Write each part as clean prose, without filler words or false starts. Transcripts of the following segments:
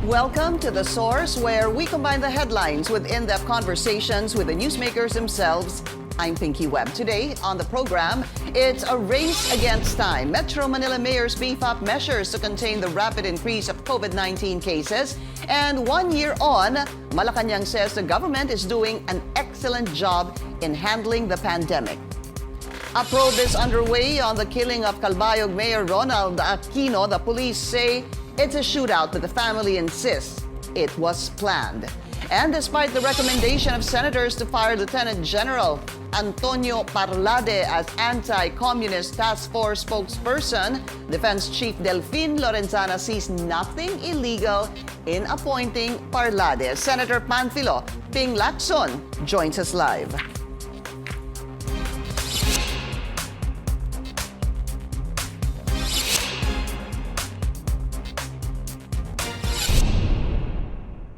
Welcome to The Source, where we combine the headlines with in-depth conversations with the newsmakers themselves. I'm Pinky Webb. Today on the program, it's a race against time. Metro Manila mayors beef up measures to contain the rapid increase of COVID-19 cases. And 1 year on, Malacanang says the government is doing an excellent job in handling the pandemic. A probe is underway on the killing of Calbayog Mayor Ronald Aquino. The police say it's a shootout, but the family insists it was planned. And despite the recommendation of senators to fire Lieutenant General Antonio Parlade as anti-communist task force spokesperson, Defense Chief Delfin Lorenzana sees nothing illegal in appointing Parlade. Senator Panfilo Ping Lacson joins us live.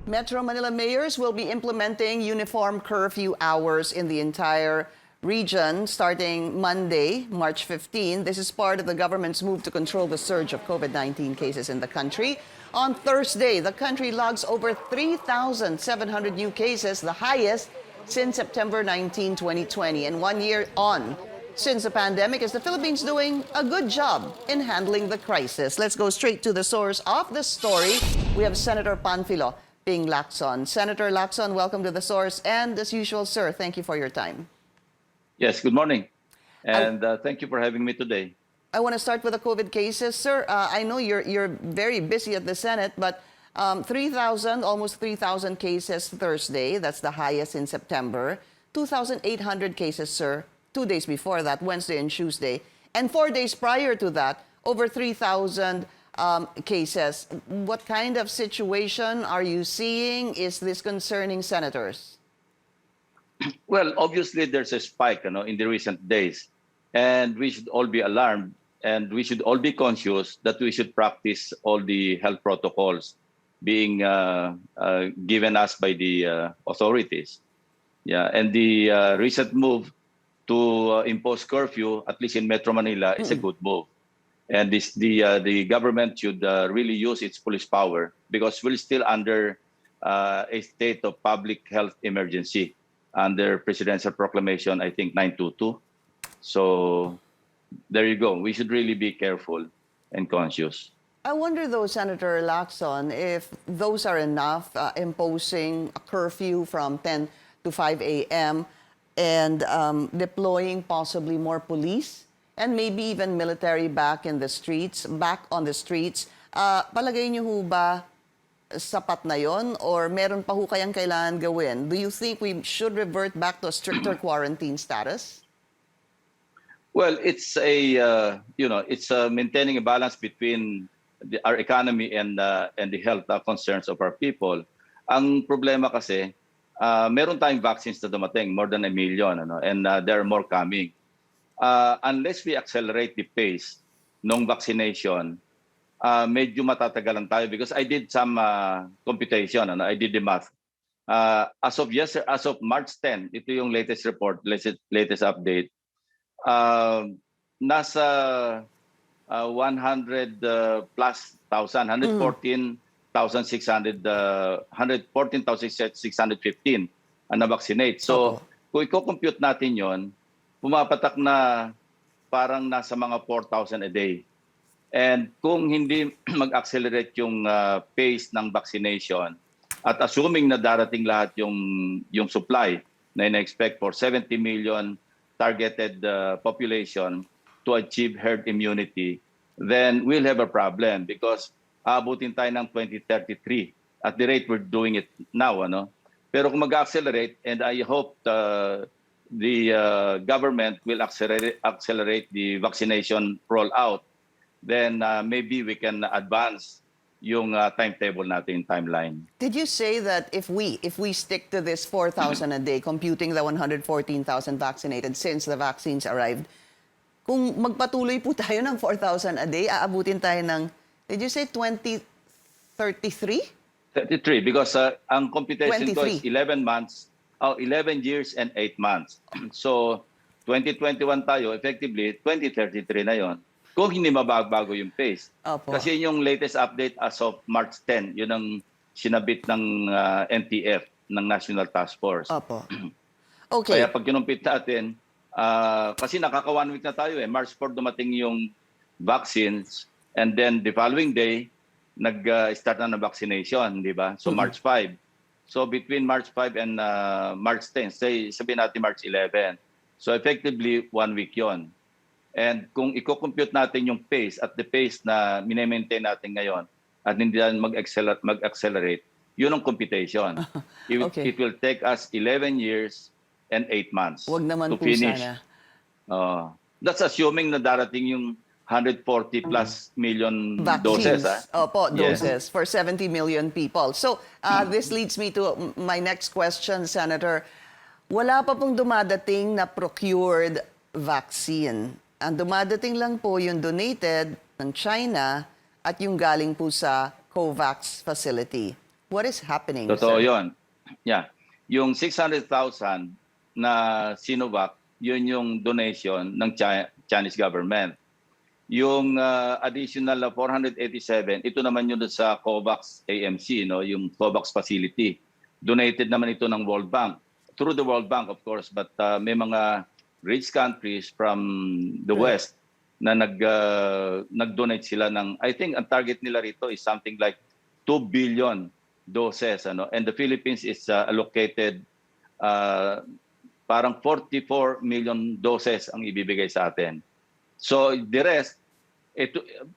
Metro Manila mayors will be implementing uniform curfew hours in the entire region starting Monday, March 15. This is part of the government's move to control the surge of COVID-19 cases in the country. On Thursday, the country logs over 3,700 new cases, the highest since September 19, 2020. And 1 year on since the pandemic, is the Philippines doing a good job in handling the crisis? Let's go straight to the source of the story. We have Senator Panfilo Ping Lacson. Senator Lacson, welcome to The Source. And as usual, sir, thank you for your time. Yes, good morning. And thank you for having me today. I want to start with the COVID cases. Sir, I know you're very busy at the Senate, but 3,000, almost 3,000 cases Thursday. That's the highest in September. 2,800 cases, sir, 2 days before that, Wednesday and Tuesday. And 4 days prior to that, over 3,000 cases. What kind of situation are you seeing? Is this concerning senators? Well, obviously there's a spike, in the recent days, and we should all be alarmed, and we should all be conscious that we should practice all the health protocols being given us by the authorities. Yeah, and the recent move to impose curfew, at least in Metro Manila, is a good move. And the government should really use its police power, because we're still under a state of public health emergency under Presidential Proclamation, I think, 922. So there you go. We should really be careful and conscious. I wonder, though, Senator Lacson, if those are enough, imposing a curfew from 10 to 5 a.m. and deploying possibly more police and maybe even military back on the streets. Palagay niyo ho ba sapat na yon, or meron pa ho kayang kailangan gawin? Do you think we should revert back to a stricter quarantine status? Well, it's maintaining a balance between our economy and the health concerns of our people. Ang problema kasi, meron tayong vaccines na dumating, more than 1 million, and there are more coming. Unless we accelerate the pace ng vaccination, medyo matatagalan tayo, because I did some computation, I did the math. As of March 10, ito yung latest report, latest update. Nasa 100 plus thousand, 114,615 ang na-vaccinate. So, kung i-compute natin yon, pumapatak na parang nasa mga 4,000 a day. And kung hindi mag-accelerate yung pace ng vaccination, at assuming na darating lahat yung supply na ina-expect for 70 million targeted population to achieve herd immunity, then we'll have a problem, because abutin tayo ng 2033 at the rate we're doing it now. Pero kung mag-accelerate, and I hope the government will accelerate the vaccination rollout, then maybe we can advance yung timetable natin, timeline. Did you say that if we stick to this 4,000 a day, computing the 114,000 vaccinated since the vaccines arrived, kung magpatuloy po tayo ng 4,000 a day, aabutin tayo ng, did you say 2033? 33, because ang computation 23. ko is 11 months, 11 years and 8 months. So 2021 tayo, effectively 2033 na yon. Kung hindi mabago yung pace. Opo. Kasi yung latest update as of March 10, yun ang sinabit ng NTF, ng National Task Force. Opo. Okay. Kaya pag kinumpit natin, kasi nakaka 1 week na tayo eh. March 4 dumating yung vaccines and then the following day, nag-start na ng vaccination, di ba? So March 5. So between March 5 and March 10, sabihin natin March 11. So effectively, 1 week yon. And kung i-compute natin yung pace at the pace na mine-maintain natin ngayon at hindi natin mag-accelerate, yun ang computation. Okay. It will take us 11 years and 8 months Wag naman to po finish. sana. That's assuming na darating yung 140 plus million doses. Vaccines. Opo, Yes. doses for 70 million people. So, this leads me to my next question, Senator. Wala pa pong dumadating na procured vaccine. Ang dumadating lang po yung donated ng China at yung galing po sa COVAX facility. What is happening, Totoo sir? yun. Yeah. Yung 600,000 na Sinovac, yun yung donation ng Chinese government. Yung additional na 487, ito naman yun sa COVAX AMC, no? Yung COVAX facility. Donated naman ito ng World Bank. Through the World Bank, of course, but may mga rich countries from the West na nag-donate sila ng, I think ang target nila rito is something like 2 billion doses. And the Philippines is allocated parang 44 million doses ang ibibigay sa atin. So the rest,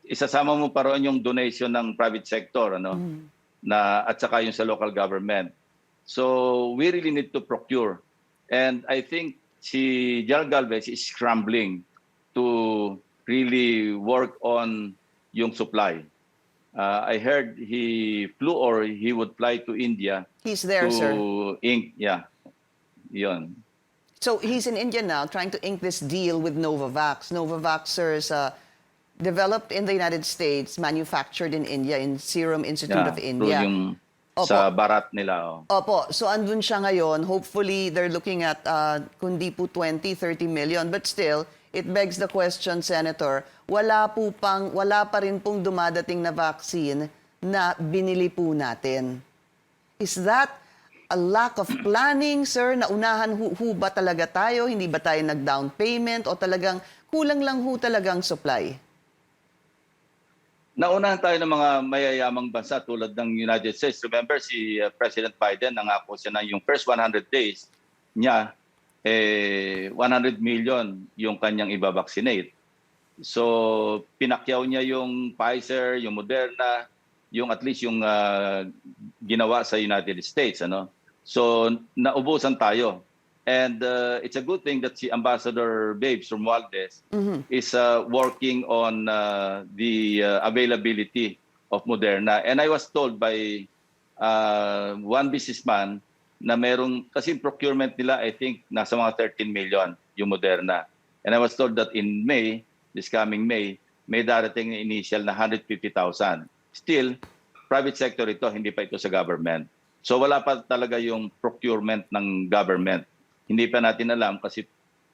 isasama mo pa ron yung donation ng private sector na at saka yung sa local government. So we really need to procure. And I think si General Galvez is scrambling to really work on yung supply. I heard he flew or he would fly to India. He's there, sir. Yun. So he's in India now trying to ink this deal with Novavax. Novavaxers developed in the United States, manufactured in India, in Serum Institute of India. Yung sa barat nila. Opo. So andun siya ngayon. Hopefully, they're looking at kundi po 20, 30 million. But still, it begs the question, Senator, wala pa rin pong dumadating na vaccine na binili po natin. Is that a lack of planning, sir? Naunahan ho ba talaga tayo? Hindi ba tayo nag-down payment? O talagang kulang lang ho talagang supply? Naunahan tayo ng mga mayayamang bansa tulad ng United States. Remember, si President Biden, nangako siya na yung first 100 days niya, 100 million yung kanyang ibabaksinate. So, pinakyaw niya yung Pfizer, yung Moderna, yung at least yung ginawa sa United States. So, naubusan tayo. And it's a good thing that si Ambassador Babes Romualdez is working on the availability of Moderna. And I was told by one businessman na merong, kasi procurement nila, I think, nasa mga 13 million yung Moderna. And I was told that in May, this coming May, may darating na initial na 150,000. Still, private sector ito, hindi pa ito sa government. So wala pa talaga yung procurement ng government. Hindi pa natin alam kasi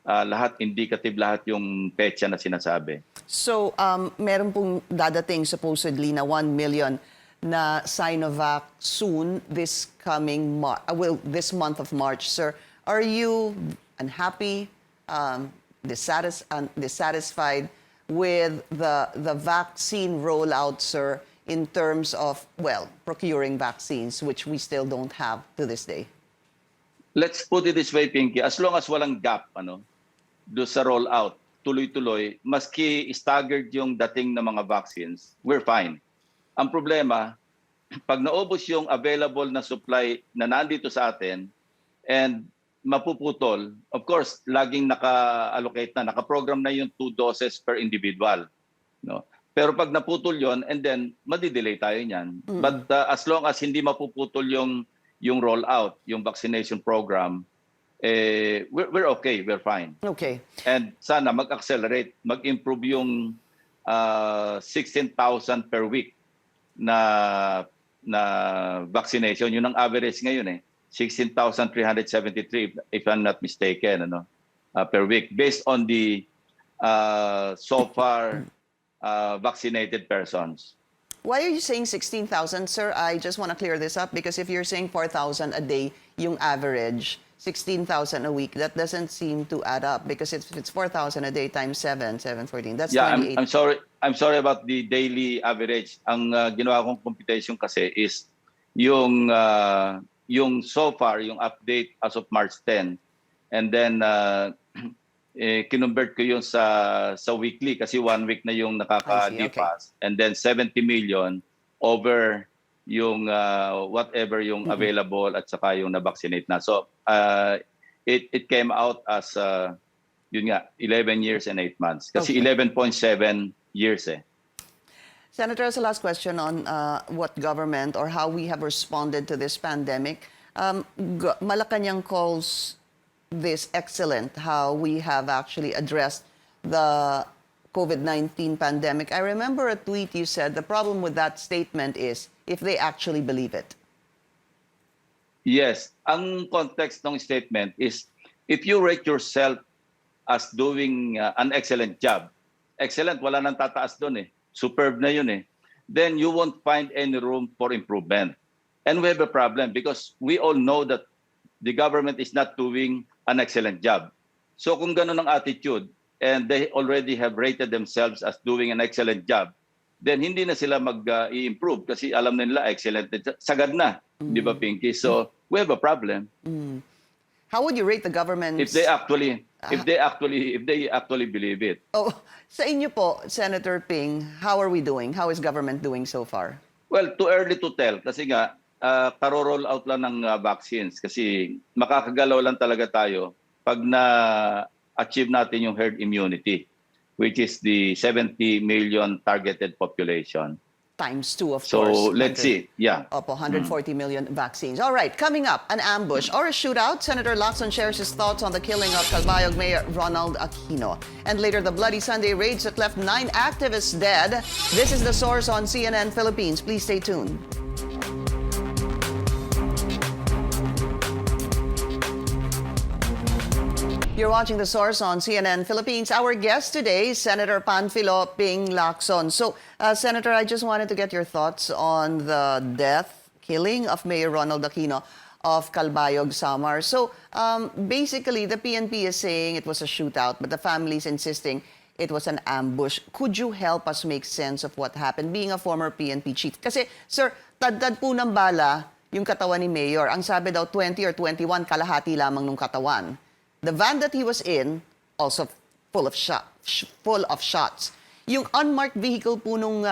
lahat indicative lahat yung petsa na sinasabi. So, meron pong dadating supposedly na 1 million na Sinovac soon this coming this month of March, sir. Are you unhappy, dissatisfied with the vaccine rollout, sir, in terms of, procuring vaccines, which we still don't have to this day? Let's put it this way, Pinky. As long as walang gap do sa rollout, tuloy-tuloy, maski staggered yung dating ng mga vaccines, we're fine. Ang problema, pag naubos yung available na supply na nandito sa atin and mapuputol, of course, laging naka-allocate na, naka-program na yung 2 doses per individual. Pero pag naputol yon and then madidelay tayo niyan. But as long as hindi mapuputol yung rollout, yung vaccination program, we're okay, we're fine. Okay. And sana mag-accelerate, mag-improve yung 16,000 per week na vaccination. Yun ang average ngayon 16,373 if I'm not mistaken per week based on the so far vaccinated persons. Why are you saying 16,000, sir? I just want to clear this up because if you're saying 4,000 a day, yung average, 16,000 a week, that doesn't seem to add up because if it's 4,000 a day times 714, that's Yeah, 28. I'm sorry. I'm sorry about the daily average. Ang ginawa kong computation kasi is yung so far, yung update as of March 10, and then kinonvert ko yun sa weekly kasi 1 week na yung I see, okay. nakaka-depass, and then 70 million over yung whatever yung available at saka yung na-vaccinate na. So it came out as yun nga 11 years and 8 months kasi Okay. 11.7 years eh. Senator, as a last question on what government or how we have responded to this pandemic. Malacanang calls this excellent, how we have actually addressed the COVID-19 pandemic. I remember a tweet you said the problem with that statement is if they actually believe it. Yes, ang context ng statement is if you rate yourself as doing an excellent job, excellent, wala nang tataas doon eh. Superb na yun eh. Then you won't find any room for improvement. And we have a problem because we all know that the government is not doing an excellent job. So kung ganun ang attitude and they already have rated themselves as doing an excellent job, then hindi na sila mag-i-improve kasi alam na nila excellent. Sagad na, di ba Pinky? So we have a problem. How would you rate the government's... If they actually believe it. Oh, sa inyo po, Senator Ping, how are we doing? How is government doing so far? Well, too early to tell kasi nga karo-roll out lang ng vaccines kasi makakagalaw lang talaga tayo pag na-achieve natin yung herd immunity, which is the 70 million targeted population. Times 2, of course. So let's see. Yeah. Opo, 140 million vaccines. All right, coming up, an ambush or a shootout. Senator Lacson shares his thoughts on the killing of Calbayog Mayor Ronald Aquino. And later, the Bloody Sunday raids that left 9 activists dead. This is The Source on CNN Philippines. Please stay tuned. You're watching The Source on CNN Philippines. Our guest today, Senator Panfilo Ping Lacson. So, Senator, I just wanted to get your thoughts on the killing of Mayor Ronald Aquino of Calbayog, Samar. So, basically, the PNP is saying it was a shootout, but the family is insisting it was an ambush. Could you help us make sense of what happened, being a former PNP chief? Kasi, sir, tad-tad po ng bala yung katawan ni Mayor. Ang sabi daw, 20 or 21, kalahati lamang nung katawan. The van that he was in, also full of shots. Yung unmarked vehicle po nung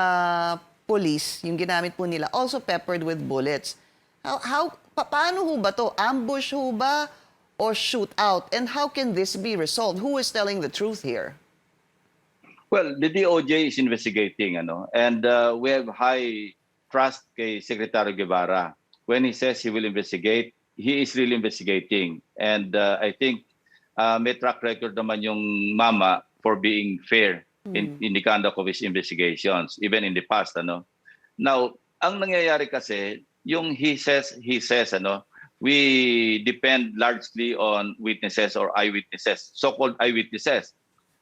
police, yung ginamit po nila, also peppered with bullets. Paano ho ba to? Ambush ho ba or shootout? And how can this be resolved? Who is telling the truth here? Well, the DOJ is investigating, and we have high trust kay Secretary Guevara. When he says he will investigate, he is really investigating. And I think may track record naman yung mama for being fair in the conduct of his investigations, even in the past. Now, ang nangyayari kasi, yung he says, we depend largely on witnesses or eyewitnesses, so-called eyewitnesses.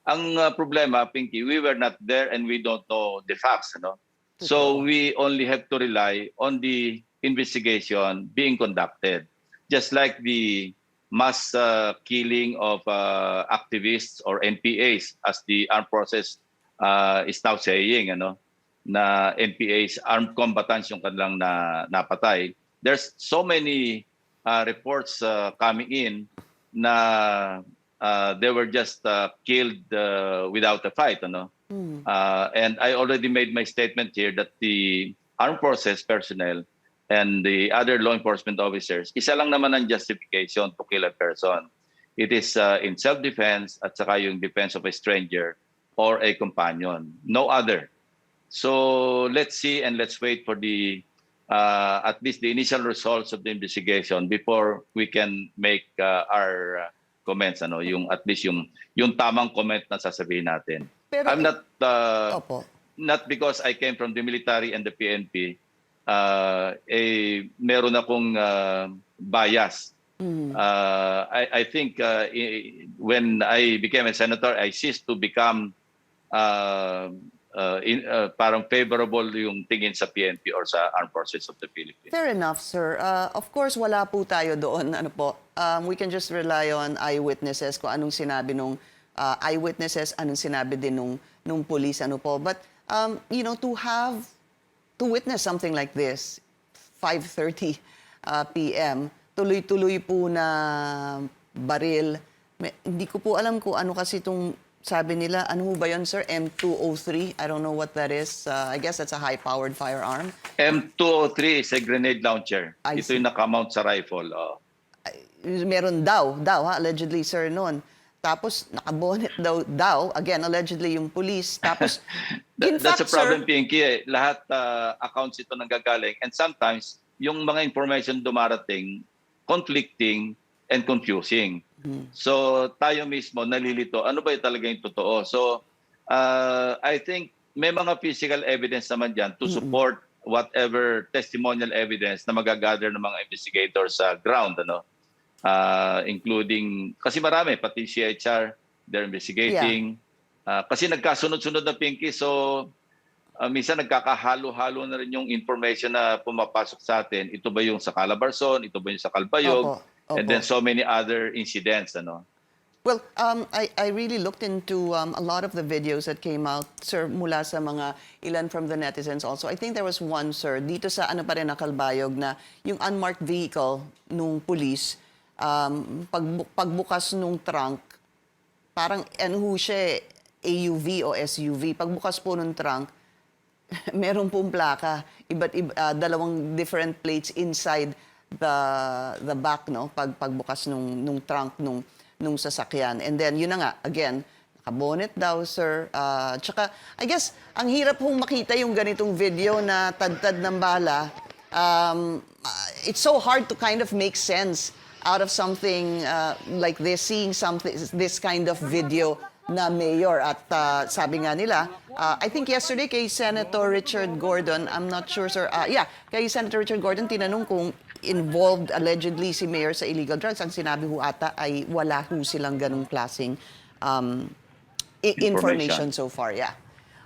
Ang problema, Pinky, we were not there and we don't know the facts. So we only have to rely on the investigation being conducted. Just like the mass killing of activists or NPAs, as the armed process is now saying, na NPAs, armed combatants yung kanilang napatay. There's so many reports coming in na they were just killed without a fight. And I already made my statement here that the armed forces personnel and the other law enforcement officers, isa lang naman ang justification to kill a person. It is in self-defense at saka yung defense of a stranger or a companion. No other. So let's see and let's wait for the at least the initial results of the investigation before we can make our comments. Yung at least yung tamang comment na sasabihin natin. Pero, I'm not not because I came from the military and the PNP. Meron akong bias. I think when I became a senator, I ceased to become parang favorable yung tingin sa PNP or sa Armed Forces of the Philippines. Fair enough, sir. Of course, wala po tayo doon. Ano po, we can just rely on eyewitnesses kung anong sinabi nung eyewitnesses, anong sinabi din nung police, ano po. But, you know, to witness something like this, 5:30 p.m., tuloy-tuloy po na baril. Hindi ko po alam kung ano kasi itong sabi nila, ano ba yun, sir? M203? I don't know what that is. I guess that's a high-powered firearm. M203 is a grenade launcher. I Ito see. yung nakamount sa rifle. Meron daw, ha, allegedly, sir, noon. Tapos, nakabonet daw, again, allegedly, yung police. Tapos, in That's fact, a problem, sir, Pinky. Lahat accounts ito nanggagaling. And sometimes, yung mga information dumarating, conflicting and confusing. So, tayo mismo nalilito. Ano ba yung talaga yung totoo? So, I think may mga physical evidence naman dyan to support whatever testimonial evidence na magagather ng mga investigators sa ground, ano? Including, kasi marami, pati CHR, they're investigating. Kasi nagkasunod-sunod na, Pinky, so minsan nagkakahalo-halo na rin yung information na pumapasok sa atin. Ito ba yung sa Calabarzon? Ito ba yung sa Calbayog? Opo. And then so many other incidents, ano? well, I really looked into a lot of the videos that came out, sir, mula sa mga ilan from the netizens also. I think there was one, sir, dito sa ano pa rin na Calbayog na yung unmarked vehicle nung police, pagbukas nung trunk, parang ano ho siya, AUV o SUV. Pagbukas po nung trunk, meron pong plaka, dalawang different plates inside the back, no, pagbukas nung trunk nung sasakyan. And then yun na nga, again, nakabonet daw, sir. Tsaka I guess ang hirap hong makita yung ganitong video na tad-tad ng bala. It's so hard to kind of make sense out of something like this, seeing this kind of video na mayor. At sabi nga nila, I think yesterday kay Senator Richard Gordon, I'm not sure, sir, kay Senator Richard Gordon, tinanong kung involved allegedly si mayor sa illegal drugs. Ang sinabi ho ata ay wala ho silang ganung klaseng information so far. Yeah.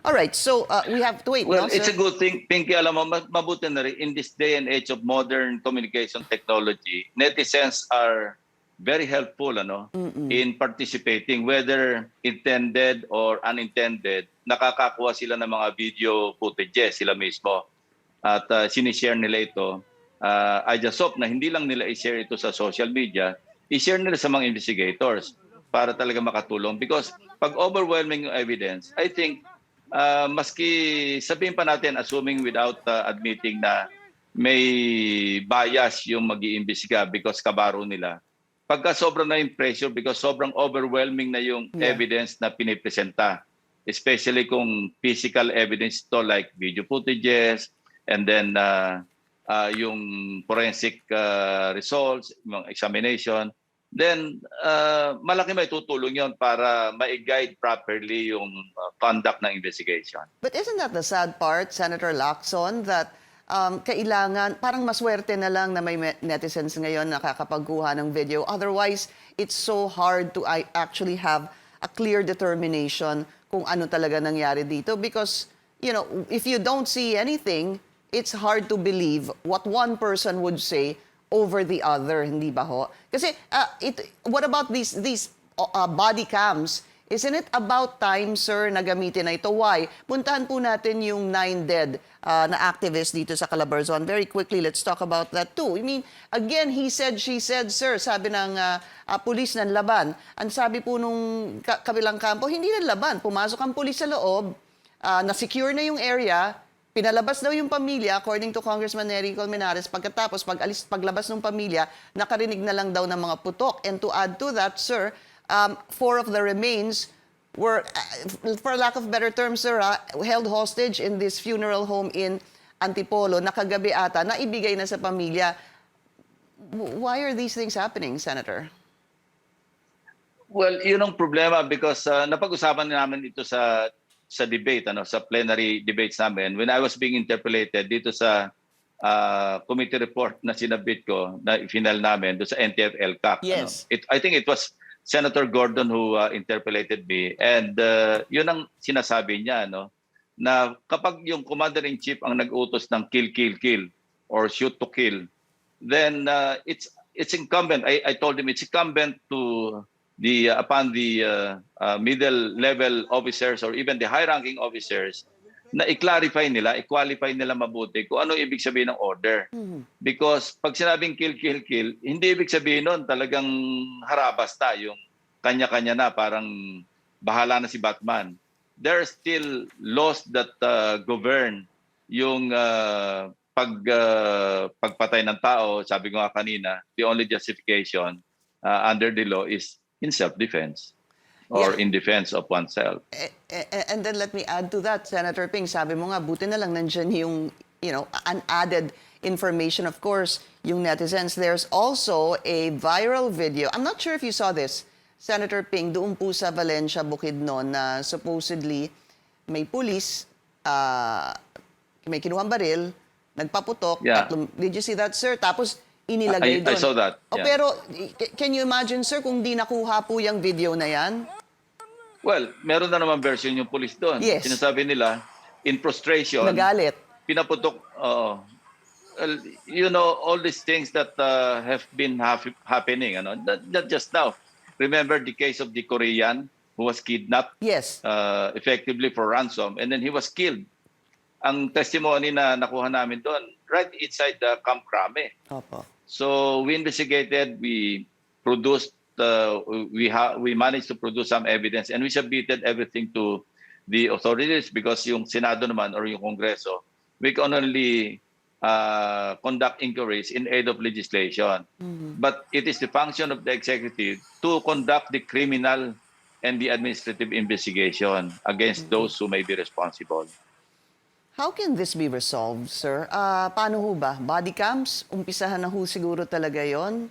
All right, so we have to wait. Well, no, it's sir? a good thing, Pinky. Alam mo, mabuti na rin, in this day and age of modern communication technology, netizens are very helpful, ano, in participating, whether intended or unintended. Nakakakuha sila ng mga video footages sila mismo. At sinishare nila ito. I just hope na hindi lang nila i-share ito sa social media, i-share nila sa mga investigators para talaga makatulong. Because pag overwhelming yung evidence, I think, maski sabihin pa natin, assuming without admitting na may bias yung mag-iimbestiga because kabaro nila, pagka sobrang na yung pressure because sobrang overwhelming na yung evidence na pinipresenta, especially kung physical evidence to like video footages and then yung forensic results, yung examination, then malaki may tutulong yon para ma-guide properly yung conduct ng investigation. But isn't that the sad part, Senator Lacson, that kailangan, parang maswerte na lang na may netizens ngayon nakakapagkuha ng video. Otherwise, it's so hard to actually have a clear determination kung ano talaga nangyari dito. Because, you know, if you don't see anything, it's hard to believe what one person would say over the other, hindi ba ho? Kasi, what about these body cams? Isn't it about time, sir, na gamitin na ito? Why? Puntahan po natin yung 9 dead na activists dito sa Calabarzon. Very quickly, let's talk about that too. I mean, again, he said, she said, sir, sabi ng pulis ng laban. Ang sabi po nung kabilang kampo, hindi ng laban. Pumasok ang pulis sa loob, na-secure na yung area, pinalabas daw yung pamilya, according to Congressman Nery Colmenares, pagkatapos, paglabas ng pamilya, nakarinig na lang daw ng mga putok. And to add to that, sir, 4 of the remains were, for lack of better terms, sir, held hostage in this funeral home in Antipolo. Nakagabi ata, naibigay na sa pamilya. Why are these things happening, Senator? Well, yun ang problema because napag-usapan namin ito sa debate, sa plenary debates namin. When I was being interpolated dito sa committee report na sinabit ko, na final namin, doon sa NTF-LCAC. Yes. I think it was Senator Gordon who interpolated me. And yun ang sinasabi niya, na kapag yung commander-in-chief ang nag-utos ng kill, kill, kill or shoot to kill, then it's incumbent. I told him it's incumbent to upon the middle level officers or even the high-ranking officers na i-clarify nila, i-qualify nila mabuti kung ano ibig sabihin ng order. Because pag sinabing kill, kill, kill, hindi ibig sabihin nun talagang harabas na, yung kanya-kanya na, parang bahala na si Batman. There are still laws that govern yung pagpatay ng tao. Sabi ko nga kanina, the only justification under the law is in self-defense or in defense of oneself. And then let me add to that, Senator Ping, sabi mo nga, buti na lang nandyan yung, an added information, of course, yung netizens. There's also a viral video. I'm not sure if you saw this, Senator Ping, doon po sa Valencia, Bukidnon, na supposedly may pulis, may kinuhang baril, nagpaputok. Yeah. Did you see that, sir? Tapos inilagay doon. I saw that. Yeah. Pero can you imagine, sir, kung di nakuha po yung video na yan? Well, meron na naman version yung police doon. Yes. Sinasabi nila, in frustration, Nagalit. pinaputok. Well, all these things that have been happening, not just now. Remember the case of the Korean who was kidnapped, Yes. effectively for ransom, and then he was killed. Ang testimony na nakuha namin doon, right inside the Camp Crame. Opo. So we investigated, we produced, we managed to produce some evidence, and we submitted everything to the authorities because yung Senado naman or yung Kongreso, we can only conduct inquiries in aid of legislation. But it is the function of the executive to conduct the criminal and the administrative investigation against those who may be responsible. How can this be resolved, sir? Paano ho ba? Body cams? Umpisahan na ho siguro talaga yon.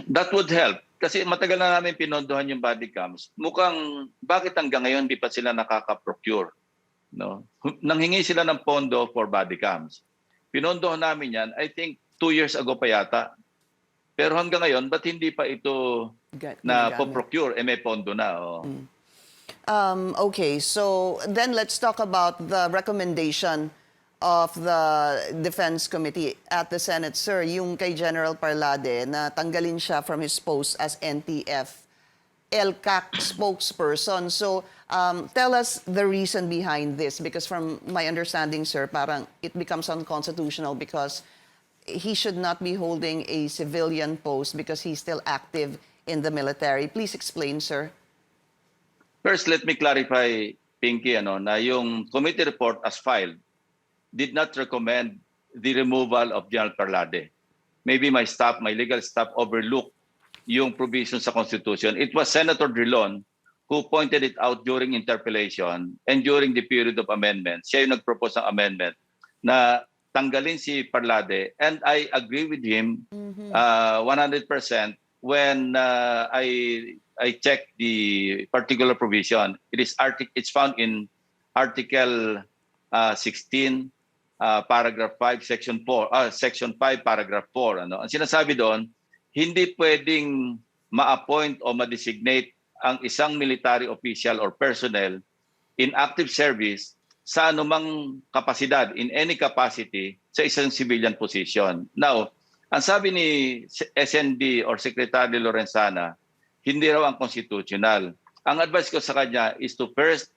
That would help. Kasi matagal na namin pinondohan yung body cams. Mukhang, bakit hanggang ngayon di pa sila nakaka-procure? No? Nanghingi sila ng pondo for body cams. Pinondohan namin yan, I think 2 years ago pa yata. Pero hanggang ngayon, ba't hindi pa ito na po-procure? May pondo na. Oh. Okay, so then let's talk about the recommendation of the Defense Committee at the Senate, sir, yung kay General Parlade na tanggalin siya from his post as NTF LCAC spokesperson. So tell us the reason behind this, because from my understanding, sir, parang it becomes unconstitutional because he should not be holding a civilian post because he's still active in the military. Please explain, sir. First, let me clarify, Pinky, na yung committee report as filed did not recommend the removal of General Parlade. Maybe my legal staff overlooked yung provision sa Constitution. It was Senator Drilon who pointed it out during interpellation and during the period of amendment. Siya yung nag-propose ng amendment na tanggalin si Parlade, and I agree with him 100% when I checked the particular provision. It's found in Article 16, paragraph 5, section 4, section 5, paragraph 4. Ang sinasabi doon, hindi pwedeng ma-appoint o ma-designate ang isang military official or personnel in active service sa anumang kapasidad, in any capacity, sa isang civilian position. Now, ang sabi ni SND or Secretary Lorenzana, hindi raw ang constitutional. Ang advice ko sa kanya is to first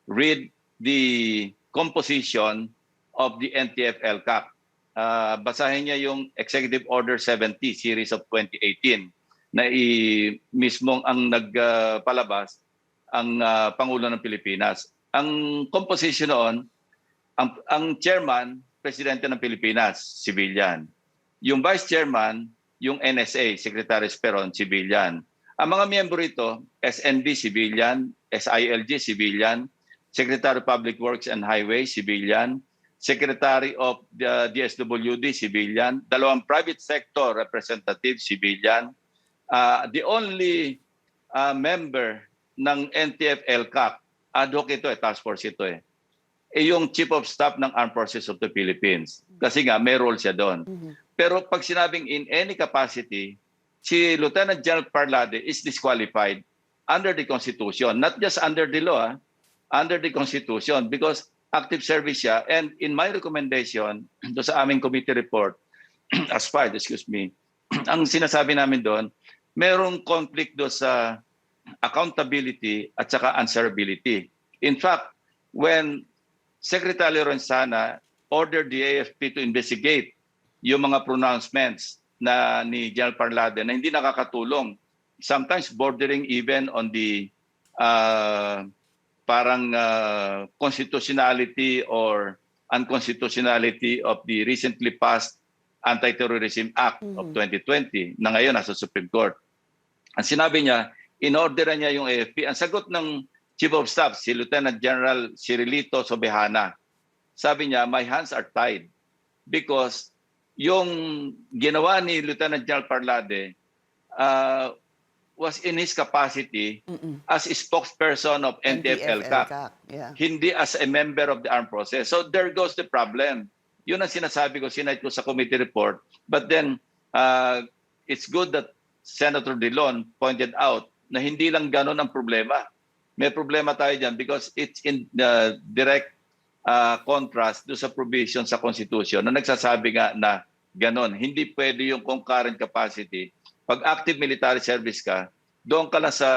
read the composition of the NTF LCAC. Basahin niya yung Executive Order 70 series of 2018 na mismong ang nagpalabas ang Pangulo ng Pilipinas. Ang composition noon, ang chairman, Presidente ng Pilipinas, civilian. Yung vice chairman, yung NSA, Secretary Esperon, civilian. Ang mga miyembro ito, SND, civilian, SILG, civilian, Secretary of Public Works and Highways, civilian, Secretary of the DSWD, civilian, 2 private sector representative, civilian. The only member ng NTF LCAC, ad hoc ito, task force ito yung Chief of Staff ng Armed Forces of the Philippines. Kasi nga, may role siya doon. Pero pag sinabing in any capacity, si Lieutenant General Parlade is disqualified under the Constitution, not just under the law, under the Constitution, because active service siya. And in my recommendation, do sa aming committee report, as part, excuse me, ang sinasabi namin doon, merong conflict do sa accountability at saka answerability. In fact, when Secretary Lorenzana ordered the AFP to investigate yung mga pronouncements na ni General Parlade na hindi nakakatulong, sometimes bordering even on the constitutionality or unconstitutionality of the recently passed Anti-Terrorism Act of 2020 na ngayon nasa Supreme Court. Ang sinabi niya, in-order niya yung AFP. Ang sagot ng Chief of Staff, si Lieutenant General Cirilito Sobejana, sabi niya, my hands are tied because yung ginawa ni Lieutenant General Parlade was in his capacity as a spokesperson of NTF-ELCAC, hindi as a member of the armed process. So there goes the problem. Yun ang sinasabi ko, sinite ko sa committee report. But then, it's good that Senator Dillon pointed out na hindi lang ganun ang problema. May problema tayo dyan because it's in the direct contrast do sa provision sa Constitution na nagsasabi nga na ganun. Hindi pwede yung concurrent capacity. Pag active military service ka, doon ka lang sa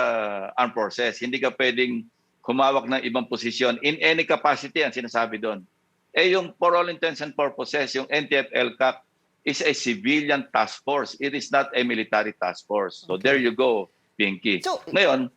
armed forces. Hindi ka pwedeng humawak ng ibang posisyon in any capacity ang sinasabi doon. Eh yung for all intents and purposes, yung NTF-ELCAC is a civilian task force. It is not a military task force. So there you go, Pinky. So, ngayon,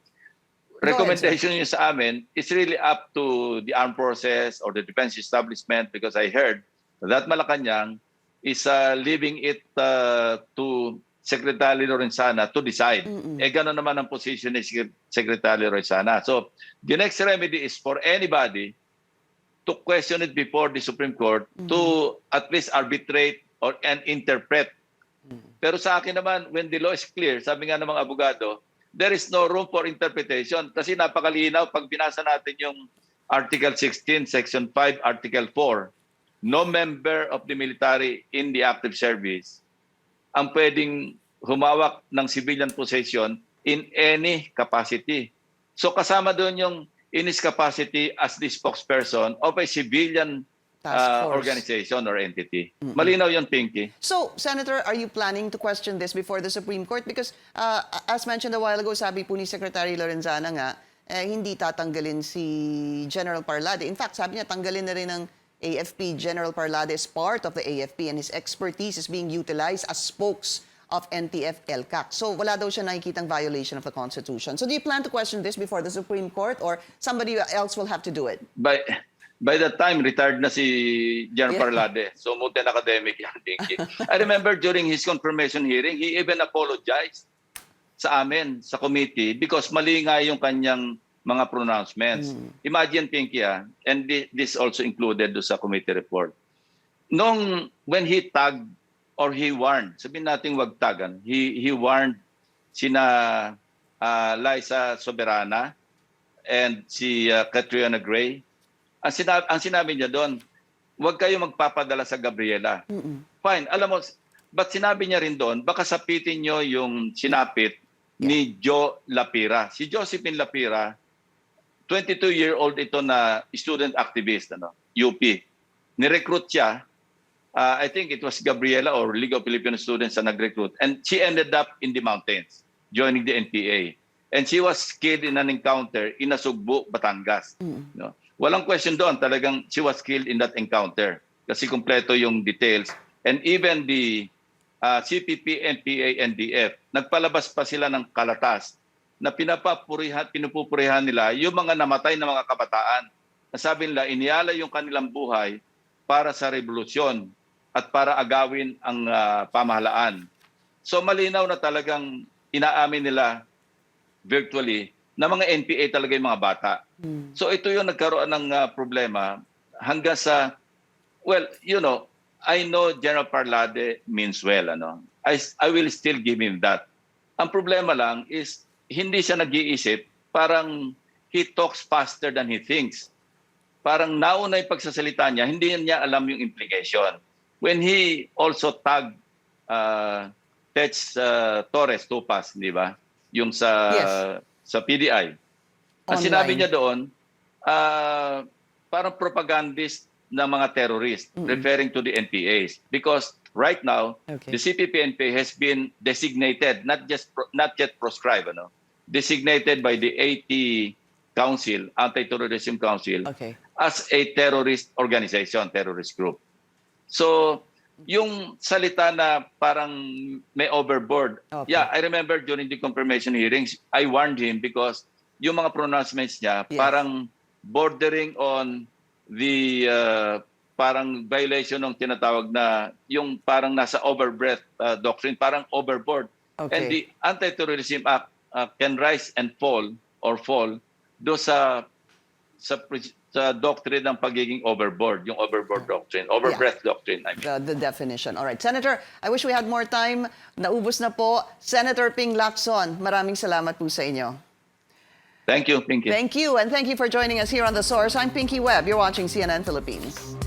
recommendation niyo sa amin is really up to the armed forces or the defense establishment because I heard that Malacanang is leaving it to Secretary Lorenzana to decide. Eh gano'n naman ang position ni Secretary Lorenzana. So the next remedy is for anybody to question it before the Supreme Court to at least arbitrate and interpret. Pero sa akin naman, when the law is clear, sabi nga ng mga abogado, there is no room for interpretation kasi napakalinaw pag binasa natin yung Article 16, Section 5, Article 4, no member of the military in the active service ang pwedeng humawak ng civilian possession in any capacity. So kasama doon yung in his capacity as the spokesperson of a civilian organization or entity. Malinaw yun, Pinky. So, Senator, are you planning to question this before the Supreme Court? Because as mentioned a while ago, sabi po ni Secretary Lorenzana nga, hindi tatanggalin si General Parlade. In fact, sabi niya, tanggalin na rin ng AFP. General Parlade is part of the AFP and his expertise is being utilized as spokes of NTF-ELCAC. So wala daw siya nakikitang violation of the Constitution. So do you plan to question this before the Supreme Court or somebody else will have to do it? By that time, retired na si General Parlade. So multi academic yan, Pinky. I remember during his confirmation hearing, he even apologized sa amin, sa committee, because mali nga yung kanyang mga pronouncements. Imagine, Pinky, and this also included do sa committee report. When he tagged or he warned, sabihin natin wag tagan, he warned sina Liza Soberana and si Catriona Gray. Ang sinabi niya doon, wag kayo magpapadala sa Gabriela. Fine, alam mo, but sinabi niya rin doon, baka sapitin niyo yung sinapit ni Jo Lapira. Si Josephine Lapira, 22-year-old ito na student activist, UP. Ni-recruit siya. I think it was Gabriela or League of Filipino Students na nag-recruit. And she ended up in the mountains, joining the NPA. And she was killed in an encounter in Nasugbu, Batangas. Walang question doon. Talagang she was killed in that encounter. Kasi kumpleto yung details. And even the CPP, NPA, NDF, nagpalabas pa sila ng kalatas na pinupupurihan nila yung mga namatay na mga kabataan. Nasabi nila, iniala yung kanilang buhay para sa revolusyon at para agawin ang pamahalaan. So malinaw na talagang inaamin nila virtually na mga NPA talaga yung mga bata. So ito yung nagkaroon ng problema hanggang sa, well, I know General Parlade means well. I will still give him that. Ang problema lang is hindi siya nag-iisip, parang he talks faster than he thinks. Parang nauna yung pagsasalita niya, hindi niya alam yung implication. When he also tagged Tech Torres Topas, di ba? Yung sa PDI. Ang sinabi niya doon, parang propagandist ng mga terrorist, referring to the NPAs. Because right now, the CPP-NPA has been designated, not yet proscribed, designated by the AT Council, Anti-Terrorism Council, as a terrorist organization, terrorist group. So, yung salita na parang may overboard, I remember during the confirmation hearings, I warned him because yung mga pronouncements niya parang bordering on the parang violation ng tinatawag na yung parang nasa overbreadth doctrine, parang overboard. And the Anti-Terrorism Act can rise and fall do sa doctrine ng pagiging overboard, yung overboard doctrine, overbreadth doctrine. I mean. The definition. All right. Senator, I wish we had more time. Naubos na po. Senator Ping Lacson, maraming salamat po sa inyo. Thank you, Pinky. Thank you, and thank you for joining us here on The Source. I'm Pinky Webb. You're watching CNN Philippines.